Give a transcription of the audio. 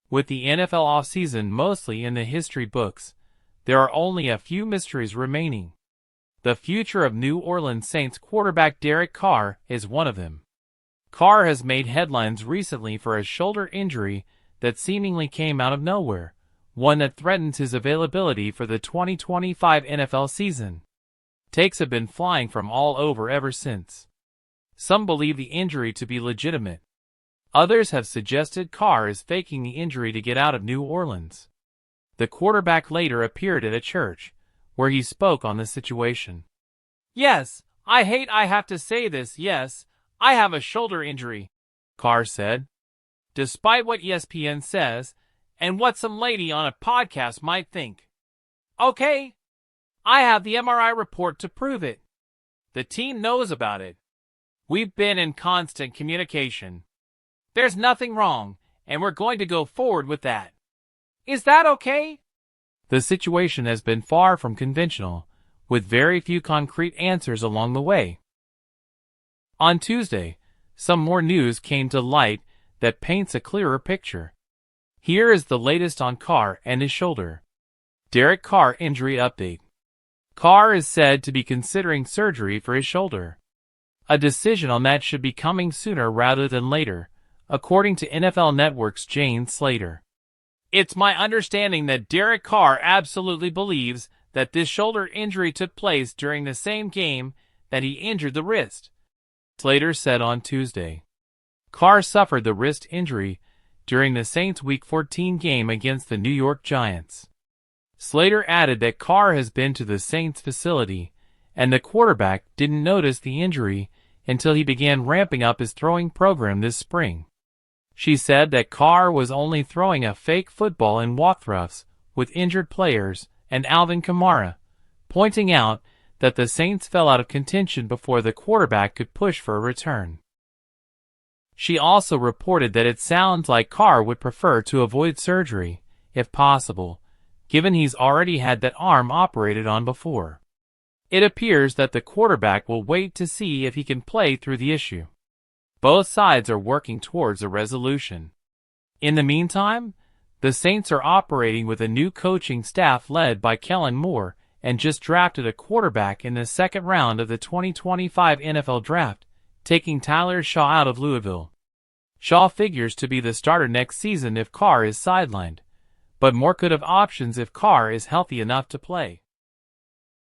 With the NFL offseason mostly in the history books, there are only a few mysteries remaining. The future of New Orleans Saints quarterback Derek Carr is one of them. Carr has made headlines recently for a shoulder injury that seemingly came out of nowhere, one that threatens his availability for the 2025 NFL season. Takes have been flying from all over ever since. Some believe the injury to be legitimate. Others have suggested Carr is faking the injury to get out of New Orleans. The quarterback later appeared at a church, where he spoke on the situation. "Yes, I have to say this, yes, I have a shoulder injury," Carr said. "Despite what ESPN says, and what some lady on a podcast might think. Okay, I have the MRI report to prove it. The team knows about it. We've been in constant communication. There's nothing wrong, and we're going to go forward with that. Is that okay?" The situation has been far from conventional, with very few concrete answers along the way. On Tuesday, some more news came to light that paints a clearer picture. Here is the latest on Carr and his shoulder. Derek Carr injury update. Carr is said to be considering surgery for his shoulder. A decision on that should be coming sooner rather than later, according to NFL Network's Jane Slater. "It's my understanding that Derek Carr absolutely believes that this shoulder injury took place during the same game that he injured the wrist," Slater said on Tuesday. Carr suffered the wrist injury during the Saints' Week 14 game against the New York Giants. Slater added that Carr has been to the Saints facility, and the quarterback didn't notice the injury until he began ramping up his throwing program this spring. She said that Carr was only throwing a fake football in walkthroughs with injured players and Alvin Kamara, pointing out that the Saints fell out of contention before the quarterback could push for a return. She also reported that it sounds like Carr would prefer to avoid surgery, if possible, given he's already had that arm operated on before. It appears that the quarterback will wait to see if he can play through the issue. Both sides are working towards a resolution. In the meantime, the Saints are operating with a new coaching staff led by Kellen Moore and just drafted a quarterback in the second round of the 2025 NFL Draft, taking Tyler Shough out of Louisville. Shough figures to be the starter next season if Carr is sidelined, but Moore could have options if Carr is healthy enough to play.